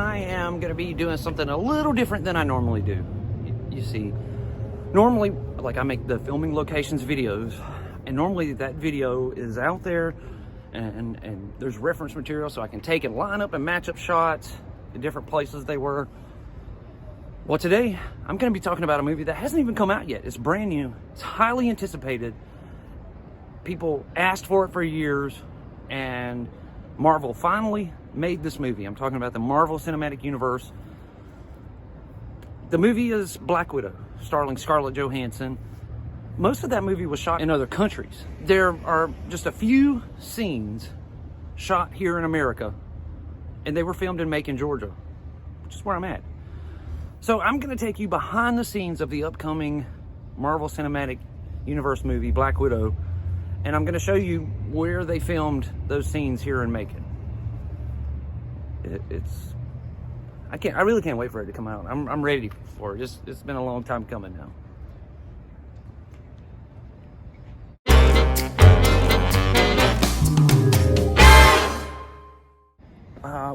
I am going to be doing something a little different than I normally do. You see, normally, like, I make the filming locations videos, and normally that video is out there and there's reference material so I can take and line up and match up shots in different places they were. Well, today I'm going to be talking about a movie that hasn't even come out yet. It's brand new. It's highly anticipated. People asked for it for years, and Marvel finally made this movie. I'm talking about the Marvel Cinematic Universe. The movie is Black Widow, starring Scarlett Johansson. Most of that movie was shot in other countries. There are just a few scenes shot here in America, and they were filmed in Macon, Georgia, which is where I'm at. So I'm going to take you behind the scenes of the upcoming Marvel Cinematic Universe movie, Black Widow, and I'm going to show you where they filmed those scenes here in Macon. I really can't wait for it to come out. I'm ready for it. It's been a long time coming now.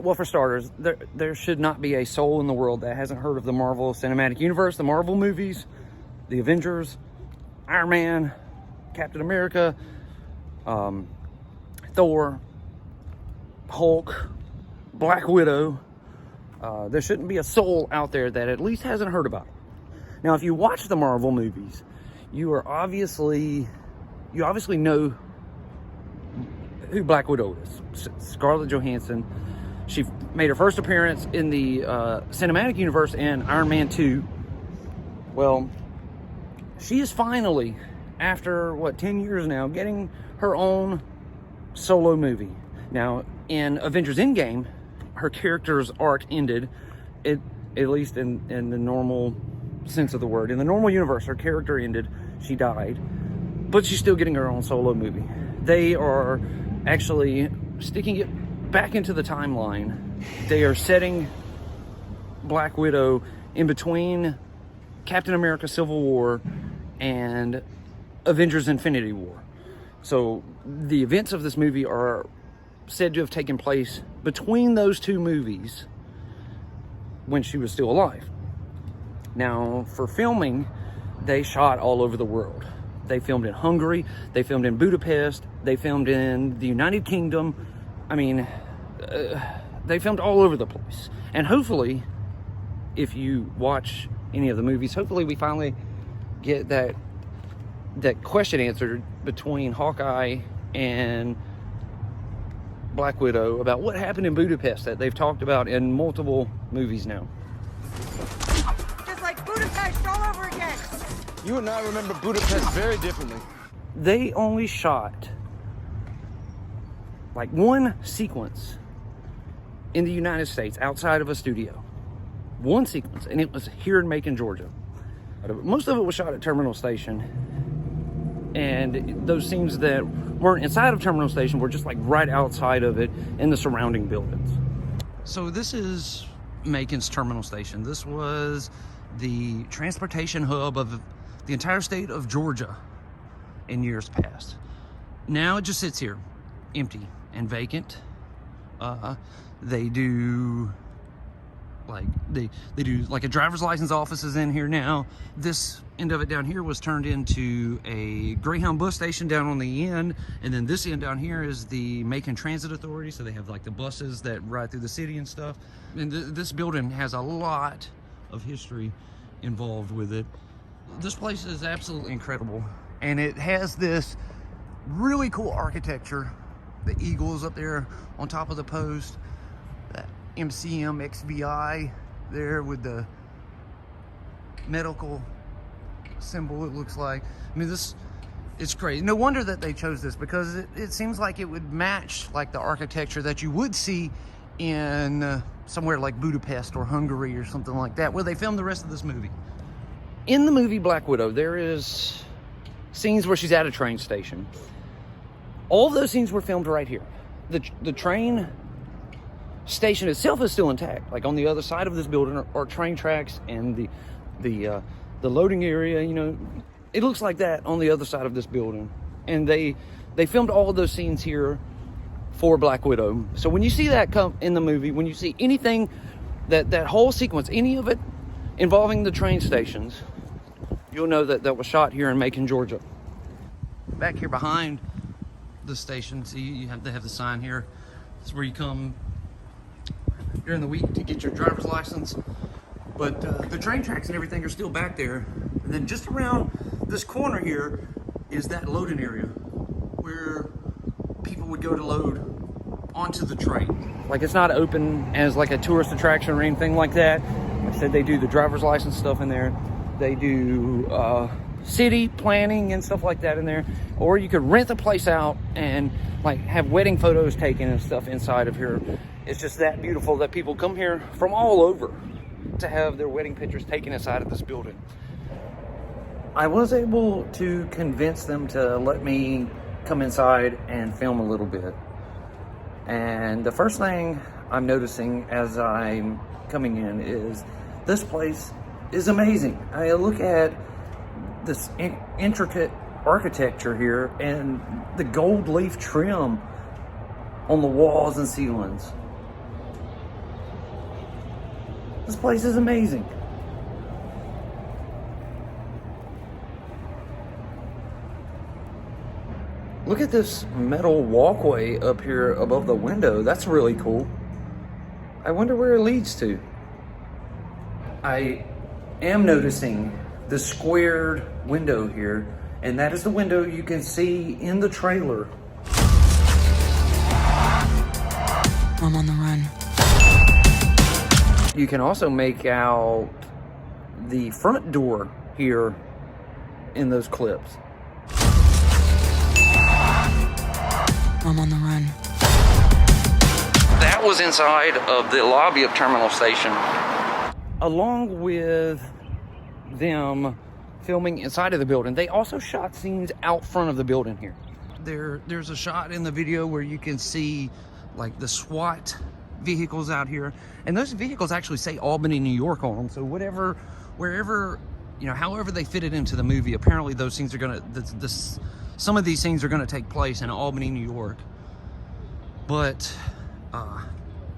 Well, for starters, there should not be a soul in the world that hasn't heard of the Marvel Cinematic Universe, the Marvel movies, the Avengers, Iron Man, Captain America, Thor, Hulk, Black Widow. There shouldn't be a soul out there that at least hasn't heard about it. Now, if you watch the Marvel movies, you obviously know who Black Widow is. Scarlett Johansson. She made her first appearance in the cinematic universe in Iron Man 2. Well, she is finally, after 10 years now, getting her own solo movie. Now, in Avengers Endgame, her character's arc ended, at least in the normal sense of the word. In the normal universe, her character ended, she died, but she's still getting her own solo movie. They are actually sticking it back into the timeline. They are setting Black Widow in between Captain America Civil War and Avengers Infinity War. So the events of this movie are said to have taken place between those two movies when she was still alive. Now, for filming, they shot all over the world. They filmed in Hungary, they filmed in Budapest, they filmed in the United Kingdom. I mean, they filmed all over the place. And hopefully, if you watch any of the movies, hopefully we finally get that question answered between Hawkeye and Black Widow about what happened in Budapest that they've talked about in multiple movies now. Just like Budapest all over again. You and I remember Budapest very differently. They only shot like one sequence in the United States outside of a studio. One sequence, and it was here in Macon, Georgia. Most of it was shot at Terminal Station, and those scenes that weren't inside of Terminal Station were just like right outside of it in the surrounding buildings. So this is Macon's Terminal Station. This was the transportation hub of the entire state of Georgia in years past. Now it just sits here, empty and vacant. They do like a driver's license office is in here now. This end of it down here was turned into a Greyhound bus station down on the end, and then this end down here is the Macon Transit Authority, so they have like the buses that ride through the city and stuff. And this building has a lot of history involved with it. This place is absolutely incredible, and it has this really cool architecture. The eagles up there on top of the post, that MCM XVI there with the medical symbol, it looks like. I mean, it's crazy. No wonder that they chose this, because it seems like it would match like the architecture that you would see in somewhere like Budapest or Hungary or something like that, where they filmed the rest of this movie. In the movie Black Widow, there is scenes where she's at a train station. All of those scenes were filmed right here. The train station itself is still intact. Like on the other side of this building are train tracks, and the loading area, you know, it looks like that on the other side of this building. And they filmed all of those scenes here for Black Widow. So when you see that come in the movie, when you see anything that whole sequence, any of it involving the train stations, you'll know that was shot here in Macon, Georgia. Back here behind the station, see, they have the sign here. This is where you come during the week to get your driver's license. But the train tracks and everything are still back there. And then just around this corner here is that loading area where people would go to load onto the train. Like, it's not open as like a tourist attraction or anything like that. Like I said, they do the driver's license stuff in there. They do city planning and stuff like that in there. Or you could rent the place out and like have wedding photos taken and stuff inside of here. It's just that beautiful that people come here from all over to have their wedding pictures taken inside of this building. I was able to convince them to let me come inside and film a little bit. And the first thing I'm noticing as I'm coming in is this place is amazing. I look at this intricate architecture here and the gold leaf trim on the walls and ceilings. This place is amazing. Look at this metal walkway up here above the window. That's really cool. I wonder where it leads to. I am noticing the squared window here, and that is the window you can see in the trailer. I'm on the run. You can also make out the front door here in those clips. I'm on the run. That was inside of the lobby of Terminal Station, along with them filming inside of the building. They also shot scenes out front of the building here. There's a shot in the video where you can see like the SWAT vehicles out here, and those vehicles actually say Albany, New York on them. So wherever, you know, however they fit it into the movie, apparently those scenes are gonna, some of these scenes are gonna take place in Albany, New York. But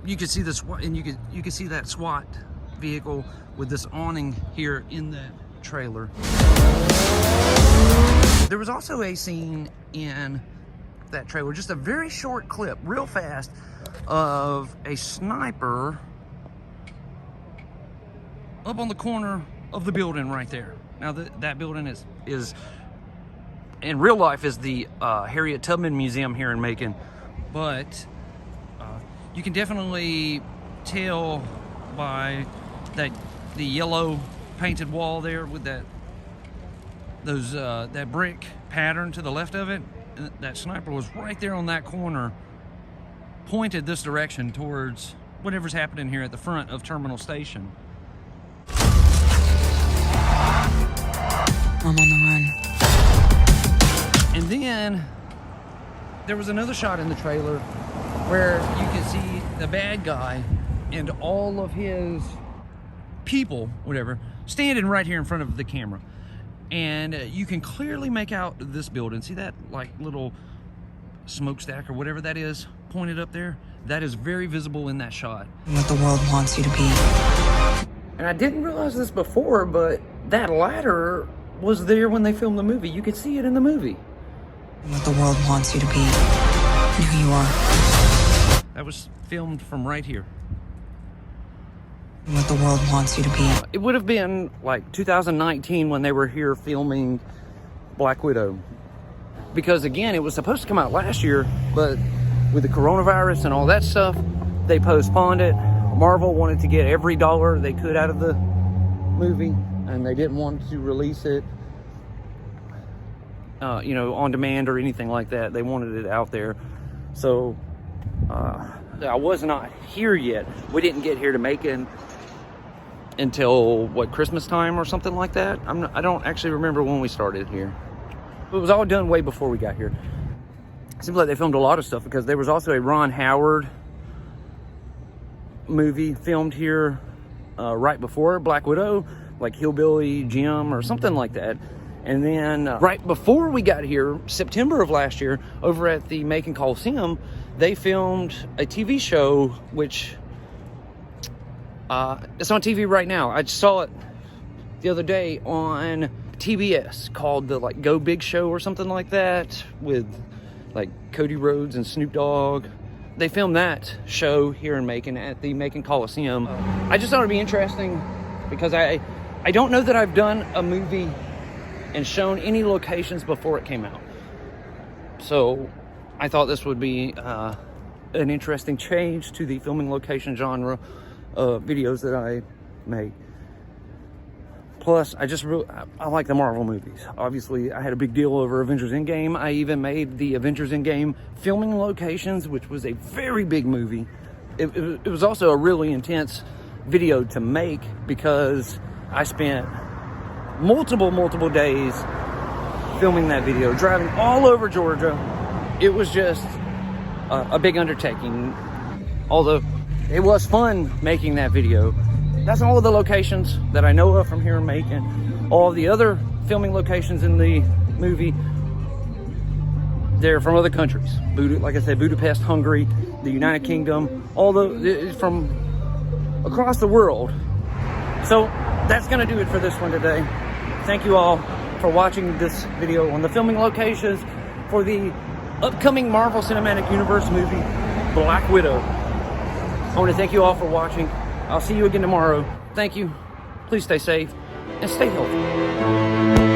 you can see this, and you can see that SWAT vehicle with this awning here in that trailer. There was also a scene in that trailer, just a very short clip, real fast, of a sniper up on the corner of the building right there. Now that building is in real life is the Harriet Tubman Museum here in Macon, but you can definitely tell by the yellow painted wall there with that brick pattern to the left of it. That sniper was right there on that corner, pointed this direction towards whatever's happening here at the front of Terminal Station. I'm on the run. And then there was another shot in the trailer where you can see the bad guy and all of his people, whatever, standing right here in front of the camera. And you can clearly make out this building. See that like little smokestack or whatever that is pointed up there? That is very visible in that shot. What the world wants you to be. And I didn't realize this before, but that ladder was there when they filmed the movie. You could see it in the movie. What the world wants you to be. And who you are. That was filmed from right here. What the world wants you to be. It would have been like 2019 when they were here filming Black Widow. Because again, it was supposed to come out last year, but with the coronavirus and all that stuff, they postponed it. Marvel wanted to get every dollar they could out of the movie, and they didn't want to release it, you know, on demand or anything like that. They wanted it out there. So I was not here yet. We didn't get here to Macon until what, Christmas time or something like that. I don't actually remember when we started here. It was all done way before we got here. It seems like they filmed a lot of stuff because there was also a Ron Howard movie filmed here right before Black Widow, like Hillbilly Jim or something like that. And then right before we got here, September of last year, over at the Macon Coliseum, they filmed a TV show which It's on TV right now. I just saw it the other day on TBS, called the like Go Big Show or something like that, with like Cody Rhodes and Snoop Dogg. They filmed that show here in Macon at the Macon Coliseum. I just thought it'd be interesting because I don't know that I've done a movie and shown any locations before it came out. So I thought this would be an interesting change to the filming location genre videos that I make. Plus, I like the Marvel movies. Obviously, I had a big deal over Avengers Endgame. I even made the Avengers Endgame filming locations, which was a very big movie. It was also a really intense video to make because I spent multiple days filming that video, driving all over Georgia. It was just a big undertaking. Although it was fun making that video. That's all of the locations that I know of from here in Macon. All the other filming locations in the movie, they're from other countries. Like I said, Budapest, Hungary, the United Kingdom, from across the world. So that's gonna do it for this one today. Thank you all for watching this video on the filming locations for the upcoming Marvel Cinematic Universe movie, Black Widow. I want to thank you all for watching. I'll see you again tomorrow. Thank you. Please stay safe and stay healthy.